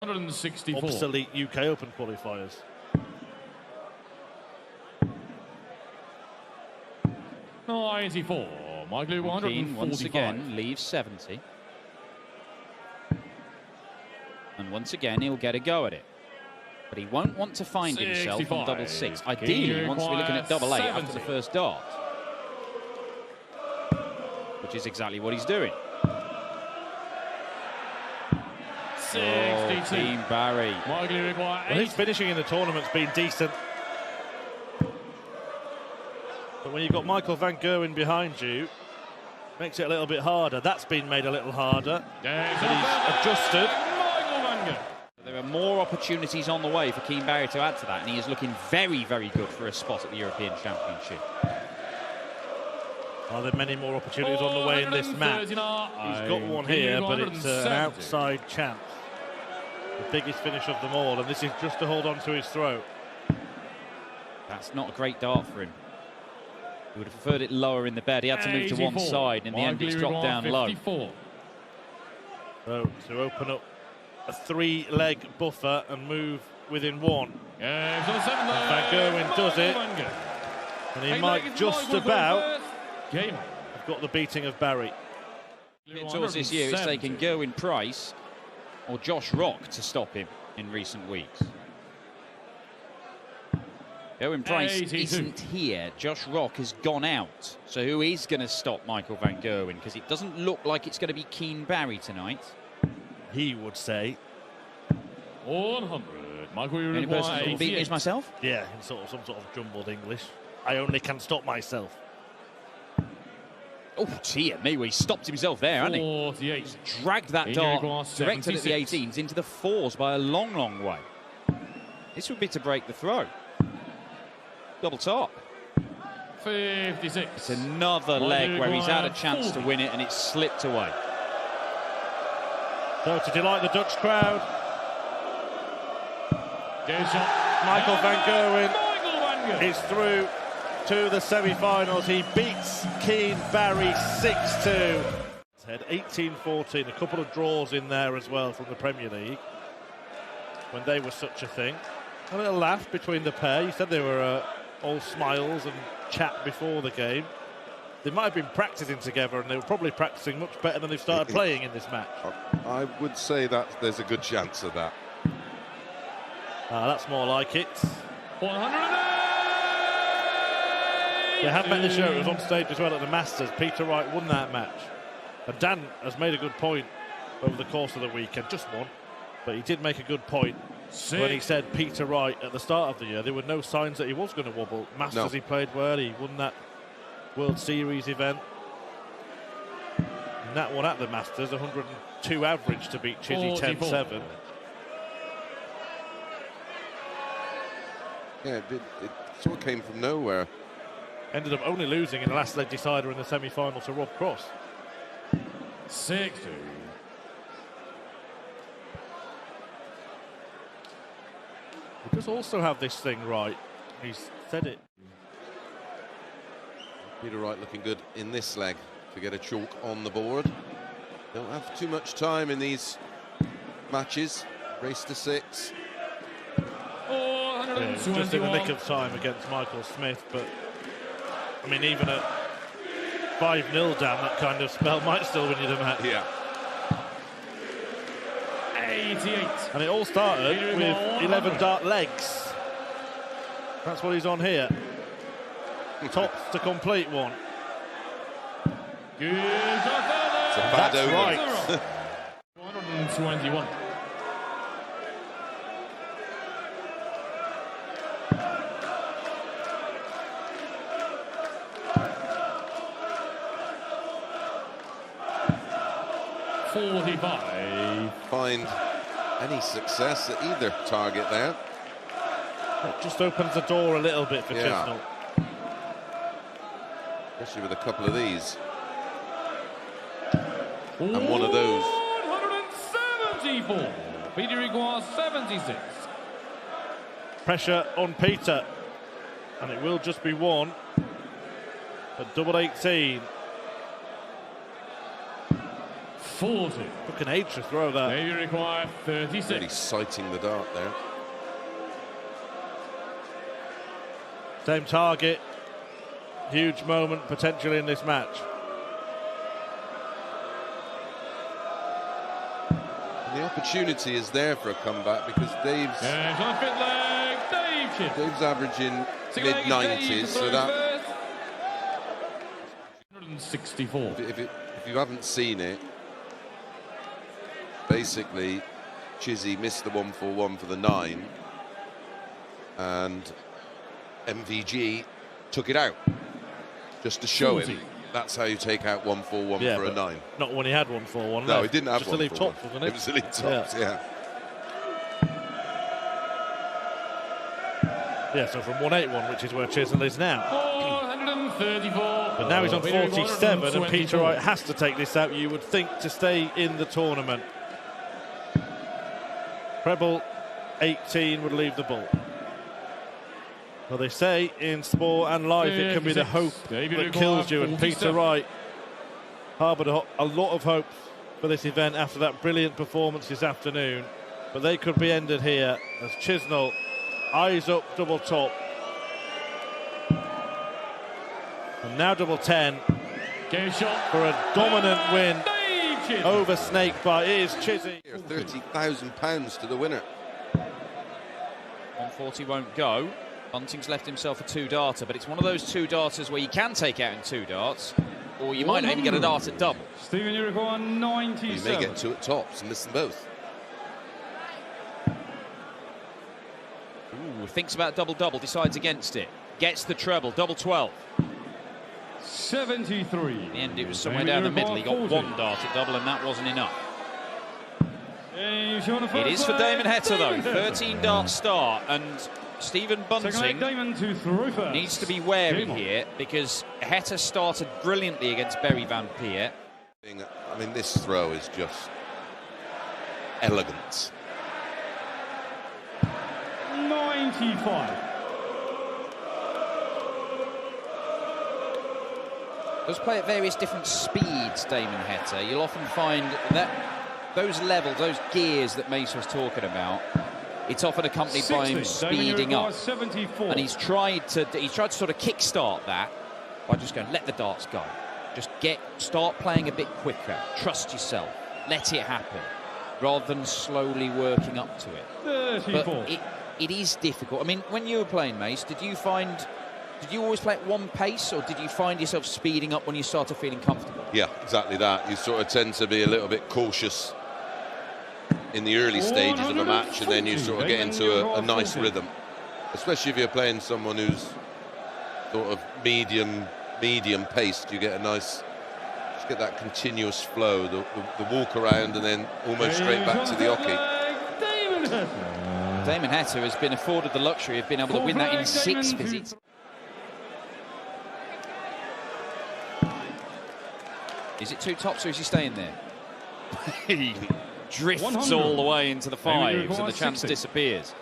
164. Obsolete UK Open qualifiers. No, 84. Michael, 145. Once again leaves 70. And once again, he'll get a go at it. But he won't want to find himself on double six. Ideally, he wants to be looking at double eight after the first dart. Which is exactly what he's doing. 62. Oh, Keane Barry. Well, his finishing in the tournament's been decent. But when you've got Michael van Gerwen behind you, makes it a little bit harder. That's been made a little harder. But he's adjusted. There are more opportunities on the way for Keane Barry to add to that, and he is looking very, very good for a spot at the European Championship. Are there many more opportunities on the way in this match? He's got one here, but it's an outside chance. The biggest finish of them all, and this is just to hold on to his throat. That's not a great dart for him. He would have preferred it lower in the bed. He had to move to one side, and in the end it's dropped down low. So to open up a three-leg buffer and move within one. Van Gerwen does it, and he might just about have got the beating of Barry. Towards this year, it's taken Gerwyn Price or Josh Rock to stop him in recent weeks. Gerwyn Price isn't here. Josh Rock has gone out. So who is going to stop Michael van Gerwen? Because it doesn't look like it's going to be Keane Barry tonight. He would say. 100. Michael, the only person who can beat me is myself? Yeah, in some sort of jumbled English. I only can stop myself. Oh, dear me, he stopped himself there, hasn't he? 48. He's dragged that dart directed at the 18s into the fours by a long, long way. This would be to break the throw. Double top. 56. It's another leg where he's had a chance to win it and it's slipped away. So to delight the Dutch crowd, Michael van Gerwen is through to the semi-finals. He beats Keane Barry 6-2. Had 18-14, a couple of draws in there as well from the Premier League when they were such a thing. A little laugh between the pair. You said they were all smiles and chat before the game. They might have been practicing together, and they were probably practicing much better than they've started playing in this match. I would say that there's a good chance of that. That's more like it. 108. They have met the show. It was on stage as well at the Masters. Peter Wright won that match. And Dan has made a good point over the course of the weekend. Just one. But he did make a good point when he said Peter Wright at the start of the year, there were no signs that he was going to wobble. Masters, he played well. He won that World Series event. And that one at the Masters, 102 average to beat Chizzy 10-7. Yeah, it sort of came from nowhere. Ended up only losing in the last leg decider in the semi-final to Rob Cross. 60. He does also have this thing right. He's said it. Peter Wright looking good in this leg to get a chalk on the board. Don't have too much time in these matches. Race to 6. Yeah, just in the nick of time against Michael Smith, but I mean, even at 5-0 down, that kind of spell might still win you the match. Yeah. 88. And it all started with 11 dart legs. That's what he's on here. Tops to complete one. Good. It's a bad omen. Right. 121. Find any success at either target there. It just opens the door a little bit for Chisnall. Especially with a couple of these. And one of those. 174. Peter requires 76. Pressure on Peter. And it will just be one. At double 18. 40. Took an age to throw that. They require 36. Really sighting the dart there. Same target. Huge moment potentially in this match. And the opportunity is there for a comeback because Dave's On a fit leg, Dave Chisnell. Dave's averaging mid-90s, so that 164. if you haven't seen it, basically Chizzy missed the 141 for the 9 and MVG took it out just to show 40. him that's how you take out 141 for a 9. Not when he had 141. No, he didn't have just 141. elite tops, wasn't it? It was elite tops, yeah. Yeah, so from 181, which is where Chisnell is now. 434. But now he's on 47, and Peter Wright has to take this out, you would think, to stay in the tournament. Treble 18 would leave the ball. Well, they say in sport and life it can be the hope that kills you, and Peter Wright harboured a lot of hope for this event after that brilliant performance this afternoon, but they could be ended here as Chisnell eyes up double top. And now double 10 Game shot for a dominant win Dave Chisnell. over Snakebite. It is Chizzy. £30,000 to the winner. 140 won't go. Bunting's left himself a 2-darter, but it's one of those 2-darters where you can take out in 2 darts, or you might not even get a dart at double. Stephen, you require You 97. may get 2 at tops and miss them both. Ooh, thinks about double-double, decides against it. Gets the treble, double 12. 73. In the end, it was somewhere down the middle. He got 1 dart at double, and that wasn't enough. It is for Damon Heta, though. 13-dart start, and Stephen Bunting needs to be wary here because Heta started brilliantly against Berry Van Peer. I mean, this throw is just elegant. 95. Does play at various different speeds, Damon Heta. You'll often find that those levels, those gears that Mace was talking about, it's often accompanied by him speeding up. 74. And he's tried to sort of kickstart that by just going, let the darts go. Just start playing a bit quicker. Trust yourself. Let it happen. Rather than slowly working up to it. 34. But it is difficult. I mean, when you were playing, Mace, did you always play at one pace, or did you find yourself speeding up when you started feeling comfortable? Yeah, exactly that. You sort of tend to be a little bit cautious in the early stages of a match, and then you sort of get into a nice rhythm, especially if you're playing someone who's sort of medium paced. You get a nice, just get that continuous flow, the walk around, and then almost straight back to the hockey. Damon Heta has been afforded the luxury of being able to win that in 6 visits. Is it 2 tops, or is he staying there? He drifts 100. all the way into the 5s, and the chance 60. disappears.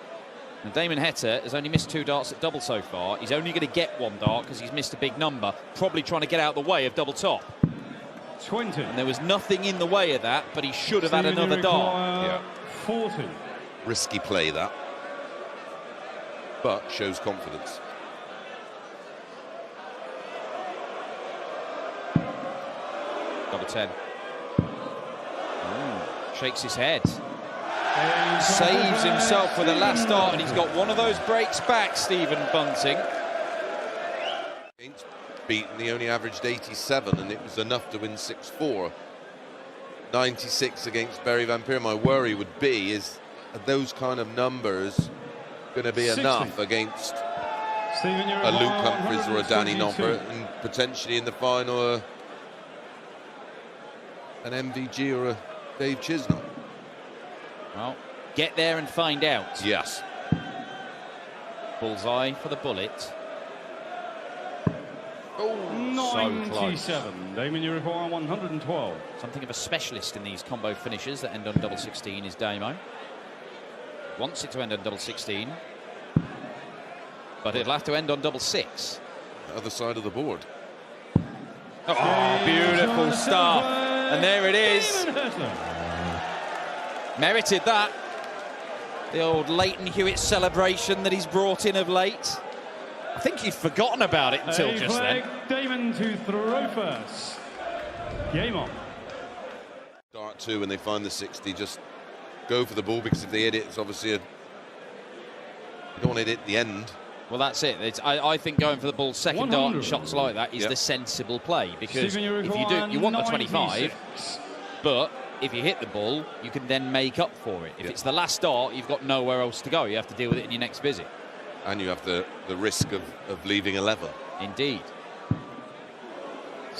And Damon Heta has only missed 2 darts at double so far. He's only going to get 1 dart because he's missed a big number, probably trying to get out of the way of double top. 20. And there was nothing in the way of that, but he should have had another dart. Yeah. 40. Risky play that, but shows confidence. Double 10. Shakes his head. Saves himself with a last dart, and he's got one of those breaks back, Stephen Bunting. Beaten, he only averaged 87, and it was enough to win 6-4. 96 against Berry Van Peer. My worry would be, is those kind of numbers going to be 60. enough against a Luke Humphries or a Danny Noppert, and potentially in the final an MVG or a Dave Chisnell? Well, get there and find out. Yes. Bullseye for the bullet. Oh, so close. 97. Damon, you require 112. Something of a specialist in these combo finishes that end on double 16 is Damo. Wants it to end on double 16, but it'll have to end on double 6. Other side of the board. Oh, beautiful stuff. And there it is. Merited that. The old Leighton Hewitt celebration that he's brought in of late. I think he'd forgotten about it until just then. Damon to throw first. Game on. Start two when they find the 60, just go for the ball, because if they hit it, it's obviously you don't want to hit it at the end. Well, that's it. I think going for the ball second dart and shots like that is Yep. the sensible play, because Stephen, if you do, you want the 25, 96. but if you hit the ball, you can then make up for it. If Yep. it's the last dart, you've got nowhere else to go. You have to deal with it in your next visit. And you have the risk of leaving a level. Indeed.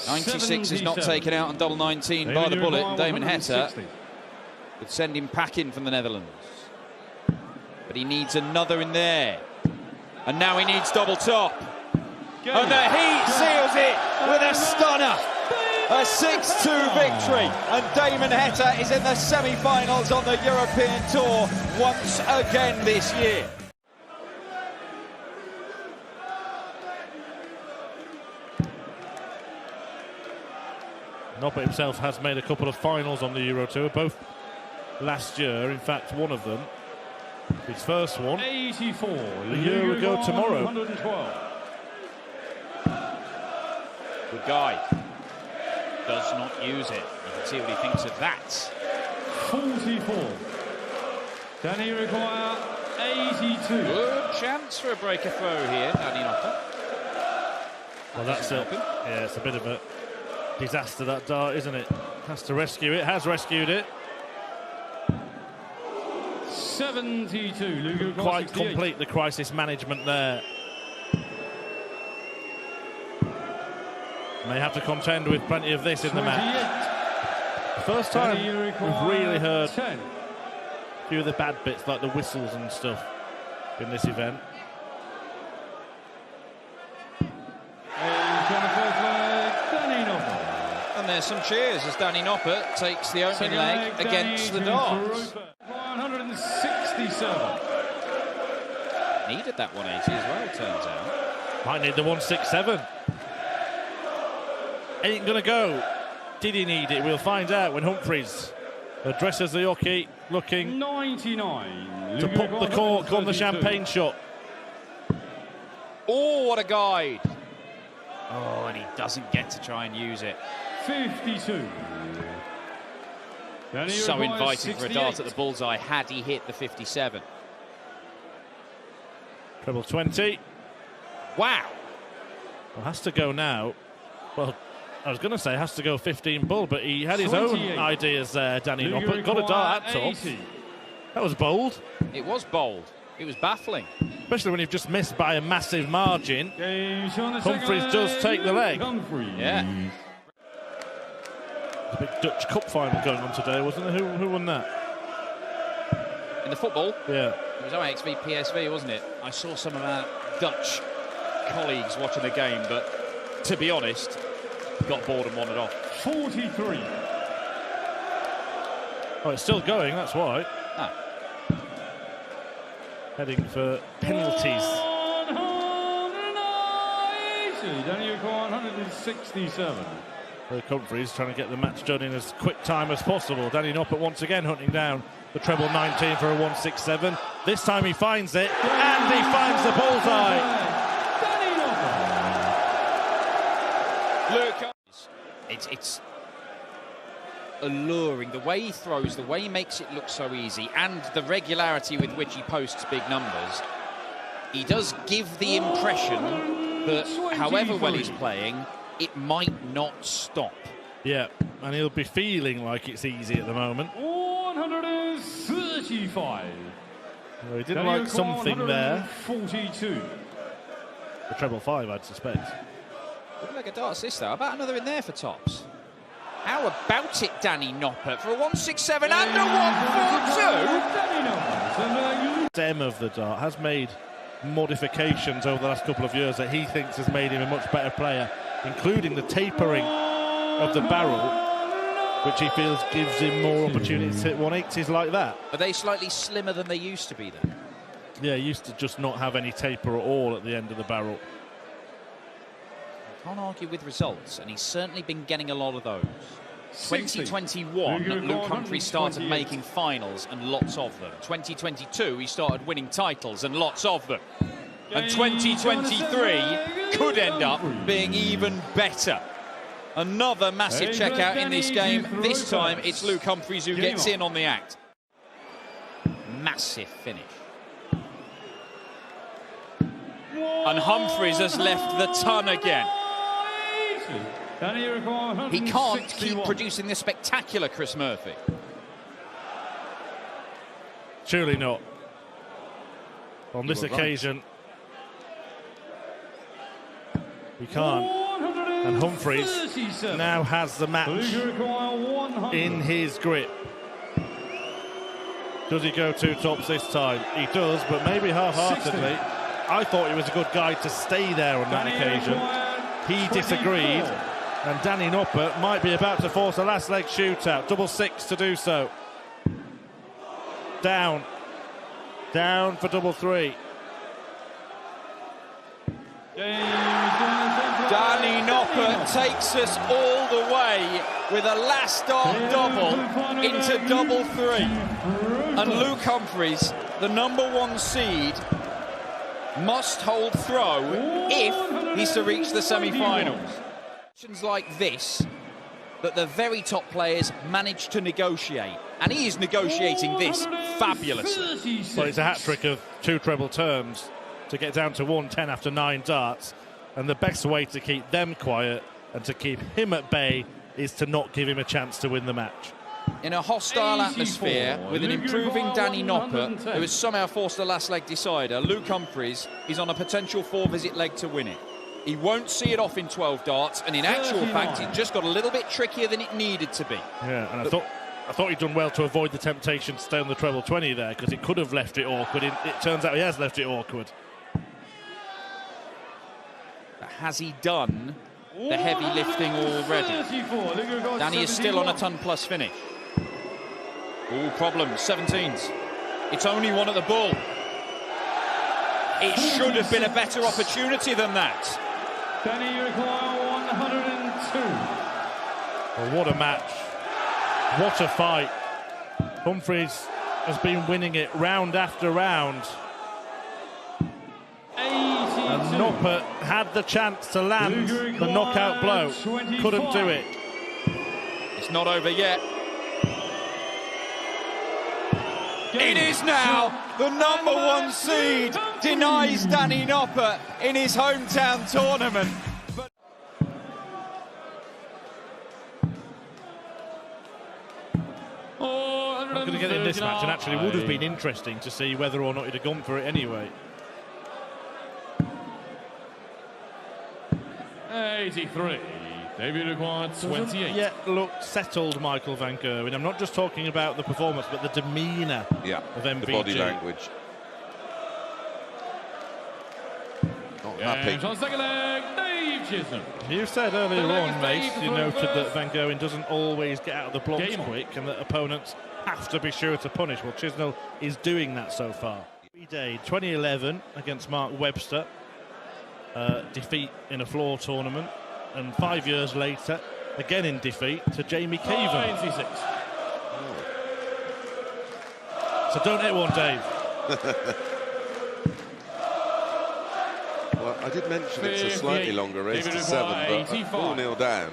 96 is not 77. taken out on double 19 by Damon the bullet. Uruguay, Damon Heta 160. would send him packing from the Netherlands. But he needs another in there. And now he needs double top. And the Heat seals it with a stunner. A 6-2 victory. And Damon Heta is in the semi-finals on the European Tour once again this year. Noppert himself has made a couple of finals on the Euro Tour, both last year. In fact, one of them, his first one, 84. a year ago tomorrow. 112. Good guy. Does not use it. You can see what he thinks of that. 44. Danny Uruguay, 82. Good chance for a breaker throw here, Danny Noppert. well, that's it. Yeah, it's a bit of a disaster, that dart, isn't it? Has to rescue it, has rescued it. 72. Lugo Quite 68. complete, the crisis management there. May have to contend with plenty of this in the match. The first time Danny we've Uruguay, really heard 10. a few of the bad bits, like the whistles and stuff, in this event. Danny Noppert. And there's some cheers as Danny Noppert takes the opening Second leg leg, against the Danny darts. to 167. Needed that 180 as well, it turns out. Might need the 167. Ain't gonna go. Did he need it? We'll find out when Humphries addresses the hockey, looking 99. to pop the cork on the champagne shot. Oh, what a guide. Oh, and he doesn't get to try and use it. 52. Danny So Uruguay, inviting for a dart 68. at the bullseye had he hit the 57. Treble 20. Wow. Well, has to go now. Well, I was going to say has to go 15 bull, but he had his 28. own ideas there, Danny Lugo Noppert. Got a dart at top. 80. That was bold, It was bold. It was baffling. especially when you've just missed by a massive margin. Games on the second Humphries does leg. take the leg. Humphries. Yeah. There's a big Dutch Cup final going on today, wasn't there? Who won that? In the football, Yeah. it was Ajax v PSV, wasn't it? I saw some of our Dutch colleagues watching the game, but to be honest, got bored and wandered off. 43. Oh, it's still going, that's why. Ah. Heading for penalties. 190. Danny Uruguay, 167. Luke Humphries trying to get the match done in as quick time as possible. Danny Noppert once again hunting down the treble 19 for a 167. This time he finds it, and he finds the bullseye. Danny Noppert. Luke, it's alluring. The way he throws, the way he makes it look so easy, and the regularity with which he posts big numbers. He does give the impression that however well he's playing, it might not stop. Yeah, and he'll be feeling like it's easy at the moment. 135. Well, he didn't Danny like Uruguay, something there. 142. The treble 5, I'd suspect. Good leg of darts this though. About another in there for tops. How about it, Danny Noppert, for a 167 and a 142? Danny Noppert. Stem of the dart has made modifications over the last couple of years that he thinks has made him a much better player, including the tapering of the barrel, which he feels gives him more opportunities to hit 180s like that. Are they slightly slimmer than they used to be then? Yeah, he used to just not have any taper at all at the end of the barrel. Can't argue with results, and he's certainly been getting a lot of those. 60. 2021, Luke Humphries started making finals, and lots of them. 2022, he started winning titles, and lots of them. And 2023 could end up being even better. Another massive checkout in this game. This time, it's Luke Humphries who gets in on the act. Massive finish. And Humphries has left the ton again. He can't keep producing this spectacular Chris Murphy. Surely not. On this occasion, he can't. And Humphries now has the match in his grip. Does he go two tops this time? He does, but maybe half-heartedly. I thought he was a good guy to stay there on that occasion. He disagreed, and Danny Noppert might be about to force a last leg shootout. Double six to do so. Down. Down for double three. Danny Noppert takes us all the way with a last start double into double three. And Luke Humphries, the #1 seed, must hold throw if he's to reach the semi-finals. Like this, that the very top players manage to negotiate, and he is negotiating this fabulously. Well, it's a hat-trick of two treble terms to get down to 110 after 9 darts, and the best way to keep them quiet and to keep him at bay is to not give him a chance to win the match. In a hostile atmosphere, with an improving Danny Noppert, who has somehow forced a last leg decider, Luke Humphries is on a potential 4-visit leg to win it. He won't see it off in 12 darts, and in actual fact, it just got a little bit trickier than it needed to be. Yeah, and I thought he'd done well to avoid the temptation to stay on the treble 20 there, because it could have left it awkward. It turns out he has left it awkward. But has he done the heavy lifting already? Danny is still on a ton-plus finish. All problems, 17s. It's only one at the bull. It should have been a better opportunity than that. Danny, you require 102. Well, what a match. What a fight. Humphries has been winning it round after round. 82. And Noppert had the chance to land the knockout blow. Couldn't do it. It's not over yet. It is now. The #1 seed denies Danny Noppert in his hometown tournament. Not going to get in this match, and actually would have been interesting to see whether or not he'd have gone for it anyway. 83. David required 28. Yet look settled, Michael van Gerwen. I'm not just talking about the performance, but the demeanour of MVG. The body language. Not happy. On second leg, Dave Chisholm. You said earlier on, mate, you noted that Van Gerwen doesn't always get out of the blocks quick, and that opponents have to be sure to punish. Well, Chisnell is doing that so far. 3-day 2011 against Mark Webster. Defeat in a floor tournament. And 5 years later, again in defeat to Jamie Caven. 96. So don't hit one, Dave. Well, I did mention it's a slightly longer race to 7, but 4-0 down,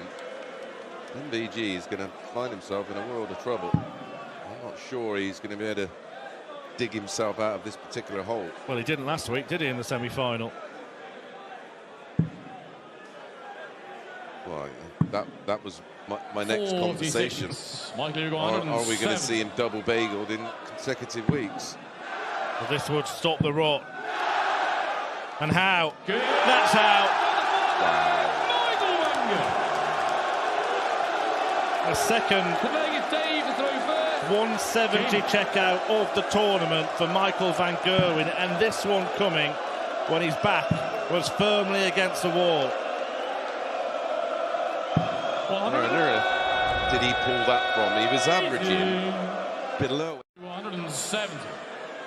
MVG is going to find himself in a world of trouble. I'm not sure he's going to be able to dig himself out of this particular hole. Well, he didn't last week, did he, in the semi-final? Well, that was my next conversation. Are we going to see him double bageled in consecutive weeks? Well, this would stop the rot. And how? That's how. A second 170 checkout of the tournament for Michael van Gerwen, and this one coming when his back was firmly against the wall. Where on earth did he pull that from? He was averaging below 170.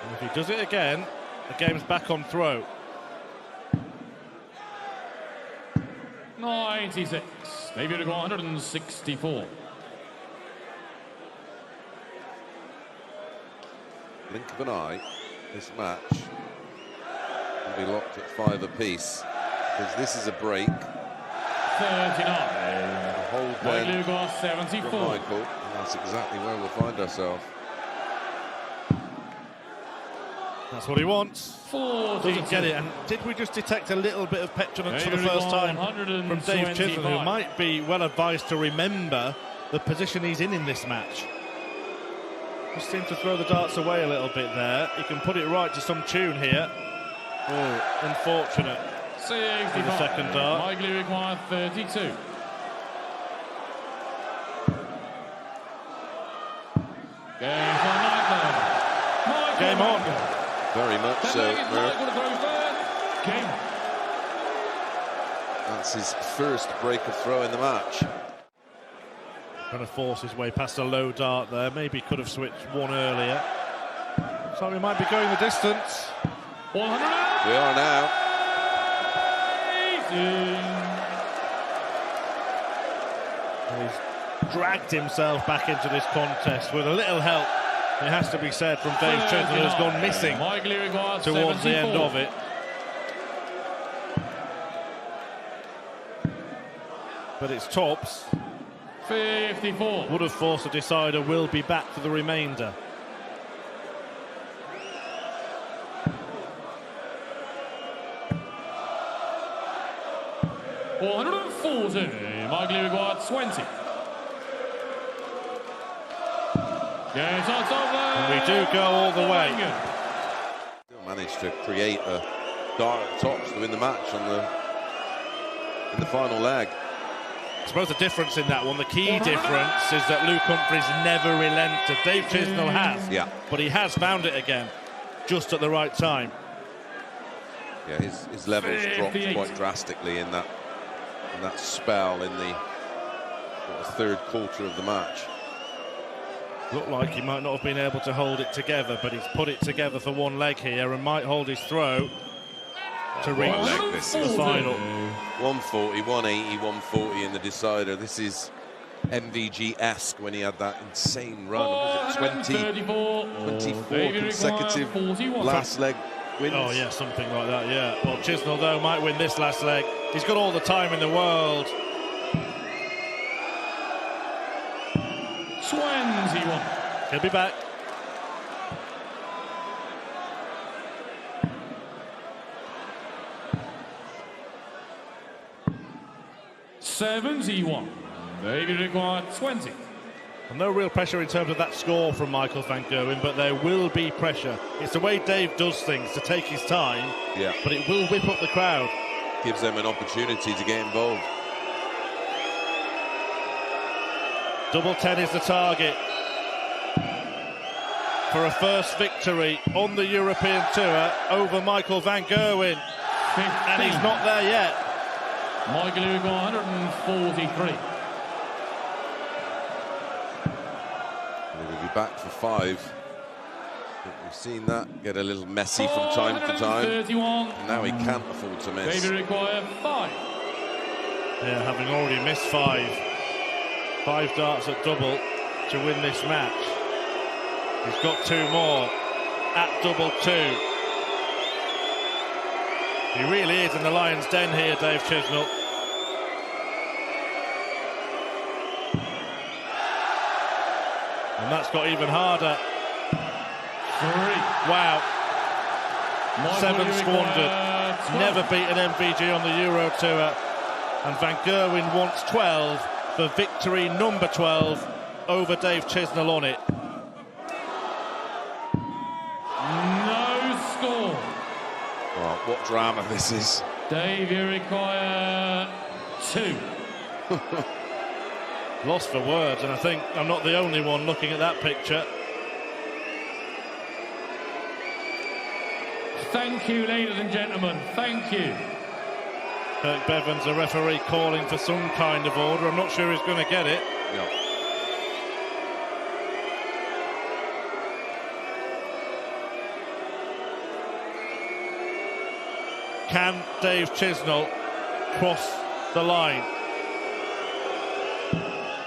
And if he does it again, the game's back on throw. 96. Maybe it'll go 164. blink of an eye, this match will be locked at 5 apiece, because this is a break. 39. A hold then Michael from 74. Michael, and that's exactly where we'll find ourselves. That's what he wants. 40. Doesn't get it. And did we just detect a little bit of petulance for the first time from Dave Chisnall, who might be well advised to remember the position he's in this match? Just seemed to throw the darts away a little bit there. He can put it right to some tune here. Oh, unfortunate. 65. The second dart. Michael required 32. Game for Michael. Game on. Very much so, Murph. Game. That's his first break of throw in the match. Trying to force his way past a low dart there. Maybe could have switched one earlier. So he might be going the distance. 100. We are now. And he's dragged himself back into this contest with a little help, it has to be said, from Dave Chisnall, who's gone missing towards the end of it. But it's tops. 54. Would have forced a decider, will be back for the remainder. Michael required 20. And we do go all the way. Still managed to create a dart at tops to win the match in the final leg. I suppose the difference in that one, the key difference, is that Luke Humphries never relented. Dave Chisnall has, Yeah. but he has found it again, just at the right time. Yeah, his levels dropped 58. quite drastically in that spell in the sort of third quarter of the match. Looked like he might not have been able to hold it together, but he's put it together for one leg here and might hold his throw to reach leg this the is. final. 140, 180, 140 in the decider. This is MVG-esque when he had that insane run. Was it 24 consecutive last leg wins? Oh yeah, something like that, yeah. Well, Chisnall, though, might win this last leg. He's got all the time in the world. 21. He'll be back. Maybe required 20. And no real pressure in terms of that score from Michael van Gerwen, but there will be pressure. It's the way Dave does things, to take his time, Yeah. but it will whip up the crowd. Gives them an opportunity to get involved. Double 10 is the target for a first victory on the European Tour over Michael van Gerwen. 15. And he's not there yet. Michael required 143. He will be back for 5. We've seen that get a little messy from time to time. 31. Now he can't afford to miss. Maybe require 5. Yeah, having already missed 5 darts at double to win this match. He's got 2 more at double 2. He really is in the lion's den here, Dave Chisnall. And that's got even harder. 3. Wow. Michael 7 required squandered. 12. Never beaten MVG on the Euro Tour. And Van Gerwen wants 12 for victory number 12 over Dave Chisnall on it. No score. Oh, what drama this is. Dave, you require 2. Lost for words, and I think I'm not the only one looking at that picture. Thank you, ladies and gentlemen. Thank you. Kirk Bevins, the referee, calling for some kind of order. I'm not sure he's going to get it. No. Can Dave Chisnall cross the line?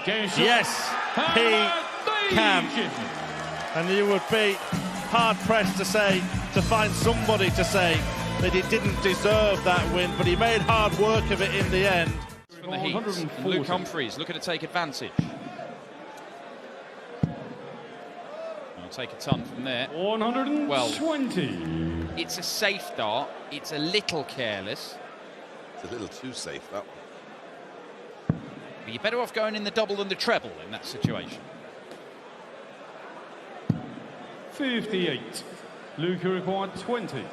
Game shot. Yes, he Dave can. Chisnall. And you would be hard pressed to find somebody to say that he didn't deserve that win, but he made hard work of it in the end. From the heat, and Luke Humphries looking to take advantage. I'll take a ton from there. 120. Well, it's a safe dart. It's a little careless. It's a little too safe, that one. But you're better off going in the double than the treble in that situation. 58. Luca required 20.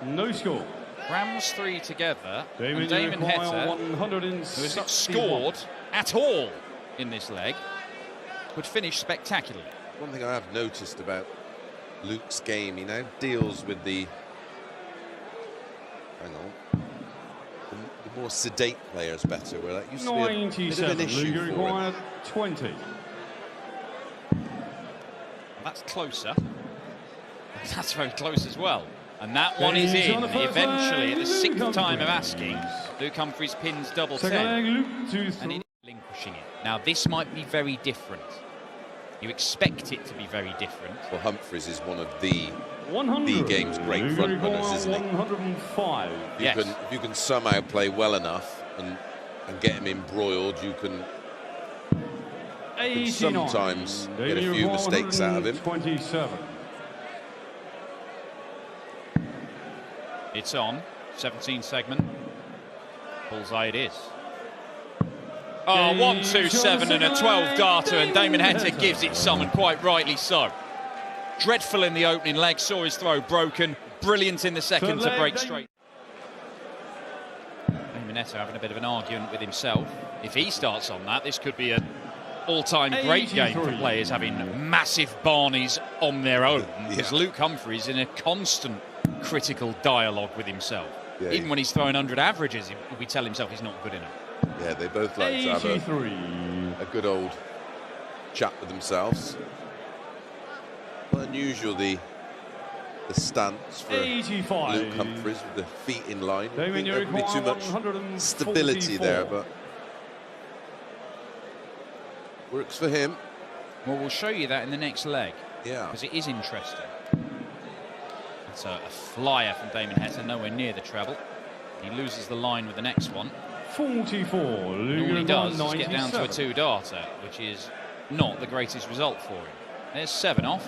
No score. Rams 3 together, Damon and Damon Heta, who 161. hasn't scored at all in this leg, would finish spectacularly. One thing I have noticed about Luke's game, he now deals with the more sedate players better, where that used to be a bit of an 97. issue Luca for him. required 20. That's closer. That's very close as well. And that one is in. Eventually, at the 6th time of asking, Luke Humphries pins double 10. Second leg, Luke And he's relinquishing it. Now, this might be very different. You expect it to be very different. Well, Humphries is one of the 100. game's great Luca front runners, required isn't he? 105. Yes. If you can somehow play well enough and get him embroiled, you can 89. sometimes get a few mistakes out of him. 27. It's on. 17 segment. Bullseye it is. Oh, 1, 2, 7 and a 12 darter, and Damon Heta gives it some, and quite rightly so. Dreadful in the opening leg, saw his throw broken. Brilliant in the second to break straight. Damon Heta having a bit of an argument with himself. If he starts on that, this could be an all-time great game for players having massive Barneys on their own. Because Luke Humphries in a constant critical dialogue with himself. Yeah, Even when he's throwing 100 averages, we tell himself he's not good enough. Yeah, they both like to have a good old chat with themselves. Not unusual the stance for 85. Luke Humphries with the feet in line. I Damon, think there could be too much stability there, but works for him. Well, we'll show you that in the next leg. Yeah. Because it is interesting. It's a flyer from Damon Heta, nowhere near the treble. He loses the line with the next one. 44. And all he does is get down to a 2-darter, which is not the greatest result for him. There's 7 off.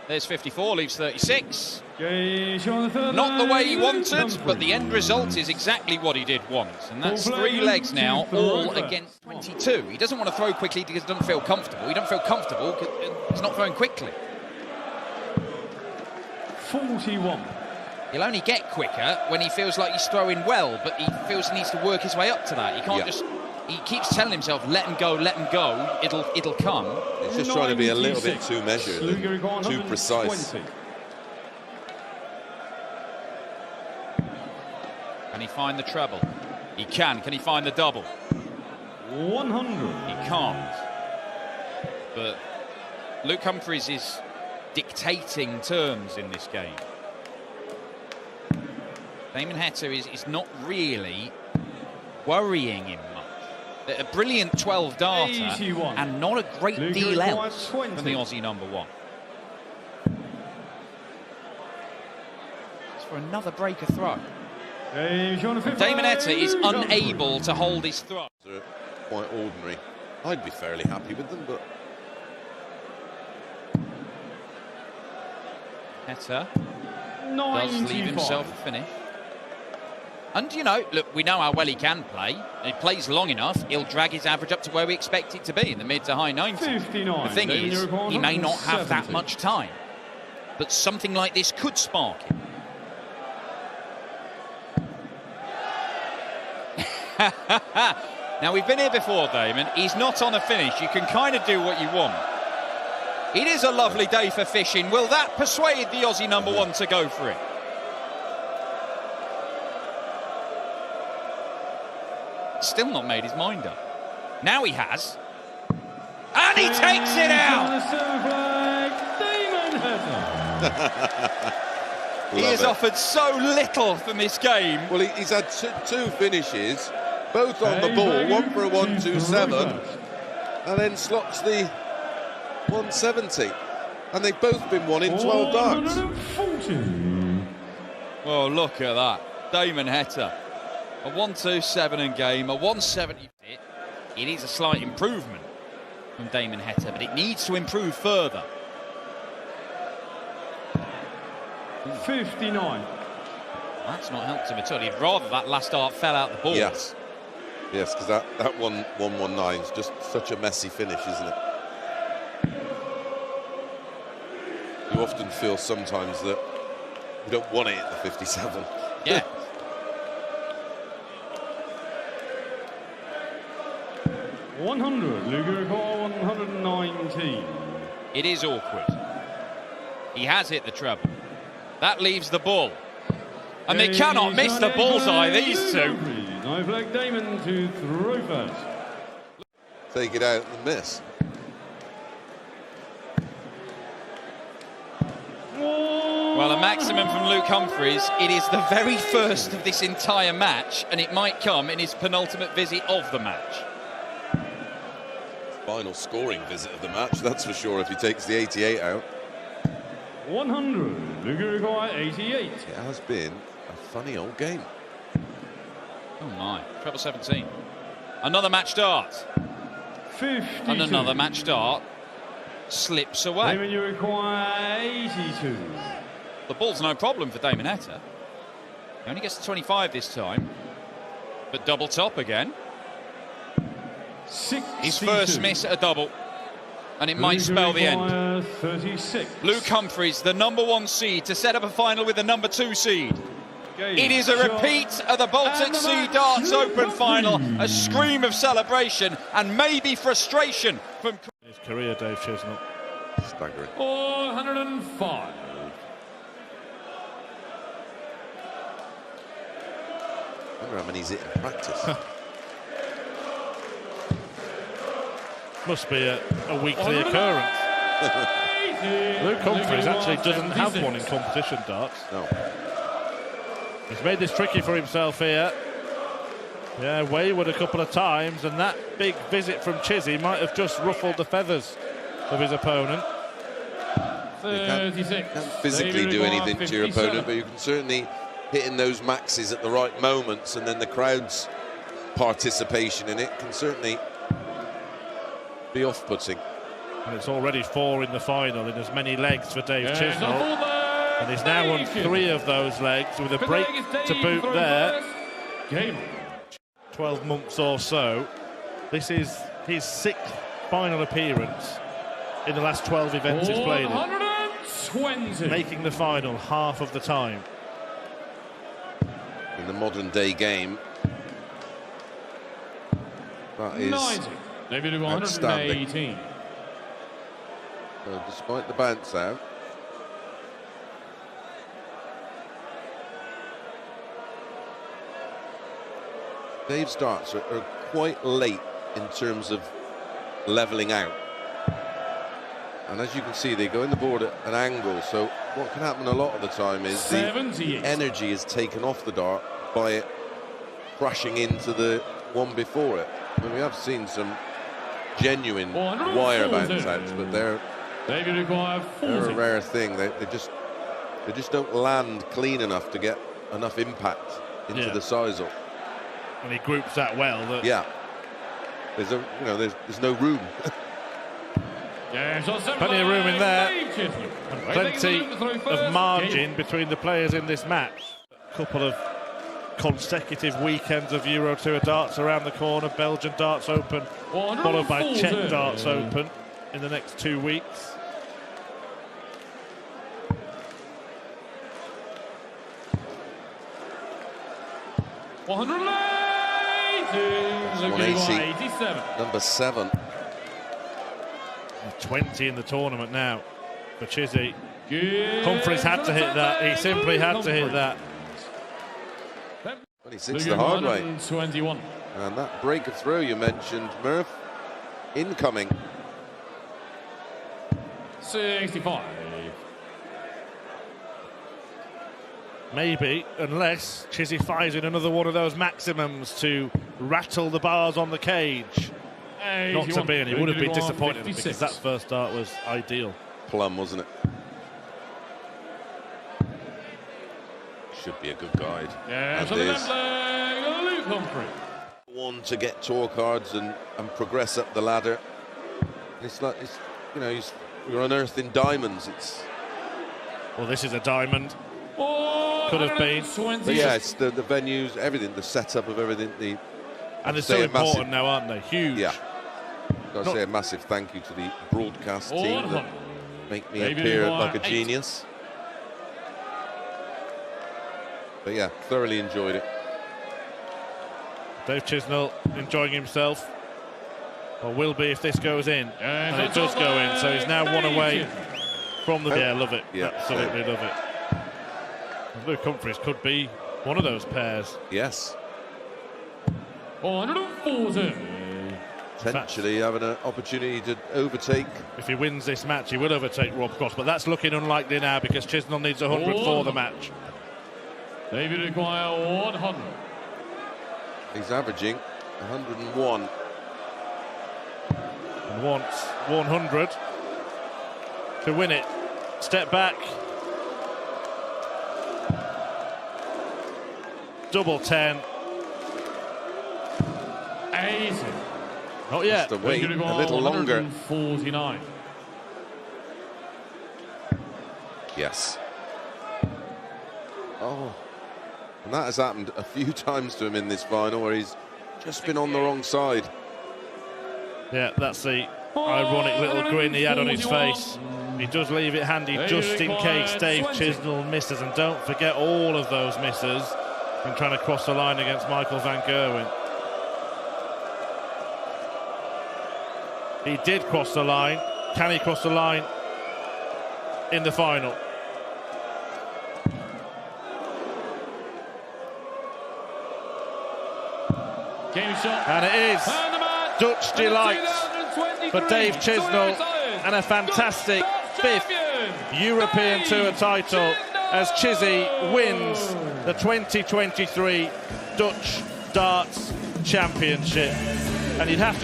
There's 54, leaves 36. Not the way he wanted, but the end result is exactly what he did want. And that's 3 legs now, all against 22. He doesn't want to throw quickly because he doesn't feel comfortable. He doesn't feel comfortable because he's not throwing quickly. 41. He'll only get quicker when he feels like he's throwing well, but he feels he needs to work his way up to that. He can't just... He keeps telling himself, let him go, it'll come. He's just trying to be a little bit too measured and too precise. Can he find the treble? He can. Can he find the double? 100. He can't. But Luke Humphries is dictating terms in this game. Damon Heta is not really worrying him much. A brilliant 12-darter 81. and not a great Luca deal else 20. from the Aussie number 1. It's for another breaker throw. Damon Heta is unable to hold his throw. They're quite ordinary. I'd be fairly happy with them, but Heta does leave himself a finish. And, you know, look, we know how well he can play. If he plays long enough, he'll drag his average up to where we expect it to be, in the mid to high 90s. 59. The thing is, he may not have that much time. But something like this could spark him. Now, we've been here before, Damon. He's not on a finish. You can kind of do what you want. It is a lovely day for fishing. Will that persuade the Aussie number 1 to go for it? Still not made his mind up. Now he has. And he takes it out! He has offered so little from this game. well, he's had two finishes both on the ball, one for a 127, and then slots the 170. And they've both been won in 12 darts. 140. Oh, look at that. Damon Heta. A 127 in game, a 170. It is a slight improvement from Damon Heta, but it needs to improve further. 59. That's not helped him at all. He'd rather that last dart fell out the ball. Yes. Yes, because that 119 is just such a messy finish, isn't it? You often feel sometimes that you don't want it at the 57. Yeah. Luger 119. It is awkward. He has hit the treble. That leaves the bull. And they cannot miss the bullseye, these two. I flag Damon to throw first. Take it out and miss. Well, a maximum from Luke Humphries. It is the very first of this entire match, and it might come in his penultimate visit of the match. Final scoring visit of the match, that's for sure, if he takes the 88 out. 100, Luger 88. It has been a funny old game. Oh my, treble 17. Another match dart. 52. And another match dart slips away. Damon, you require 82. The ball's no problem for Damon Heta. He only gets to 25 this time. But double top again. 62. His first miss at a double. And it might spell the end. 36. Luke Humphries, the #1 seed, to set up a final with the #2 seed. It is a repeat of the Baltic Sea Darts Open final. A scream of celebration and maybe frustration from His career, Dave Chisnall. Staggering. 405. I wonder how many he's hit in practice. Must be a weekly occurrence. Luke Humphries actually doesn't have one in competition darts. No. He's made this tricky for himself here. Yeah, wayward a couple of times, and that big visit from Chizzy might have just ruffled the feathers of his opponent. 36. You can't physically do anything to your opponent, but you can certainly hit in those maxes at the right moments, and then the crowd's participation in it can certainly be off-putting. And it's already 4 in the final in as many legs for Dave Chisnall. And he's now won 3 of those legs with a break to boot there. 12 months or so. This is his 6th final appearance in the last 12 events he's played in. 120. Making the final half of the time. In the modern day game, that is 90. David 118. so despite the bounce out, Dave's darts are quite late in terms of levelling out. And as you can see, they go in the board at an angle, so what can happen a lot of the time is the energy is taken off the dart by it crashing into the one before it. I mean, we have seen some genuine wire bounce outs, but they're a rare thing. They just don't land clean enough to get enough impact into the sisal. And he groups that well. That There's no room. Plenty of room in there, and plenty of margin between the players in this match. A couple of consecutive weekends of Euro Tour darts around the corner. Belgian Darts Open, followed by Czech Darts Open in the next 2 weeks. Number 7. 20 in the tournament now for Chizzy. Humphries had to hit that. He simply had to hit that. 26 the hard way. 21. And that break of throw you mentioned, Murph, incoming. 65. Maybe, unless Chizzy fires in another one of those maximums to rattle the bars on the cage. Not to be, and he would have been disappointed 56. because that first start was ideal. Plum, wasn't it? Should be a good guide. Yeah, And so the is. left leg, Luke Humphrey. One to get tour cards and progress up the ladder. It's like, it's, you know, you're unearthing diamonds. It's, Well, this is a diamond. Could have been. but yeah, it's the venues, everything, the setup of everything. And they're say so a massive- important now, aren't they? Huge. Yeah. Got to Not- say a massive thank you to the broadcast team that make me David appear Maguire, like a 8. genius. But yeah, thoroughly enjoyed it. Dave Chisnall enjoying himself. Or will be if this goes in. And And it does go in, so he's now one away from the... Oh. Yeah, love it. Yeah, Absolutely love it. Luke Humphries could be one of those pairs. Yes. 140. Potentially having an opportunity to overtake. If he wins this match, he will overtake Rob Cross, but that's looking unlikely now because Chisnall needs 100 for the match. David Maguire, 100. He's averaging 101. And wants 100 to win it. Step back. Double 10. 80. Not yet. Just to wait David a Maguire, little longer. 149. Yes. Oh. And that has happened a few times to him in this final where he's just been on the wrong side. Yeah, that's the ironic little grin he had on his face. He does leave it handy just in case Dave Chisnall misses. And don't forget all of those misses in trying to cross the line against Michael van Gerwen. He did cross the line. Can he cross the line in the final? Game shot. And it is And the match. Dutch delight for Dave Chisnall and a fantastic fifth European Tour title as Chizzy wins the 2023 Dutch Darts Championship. And you'd have to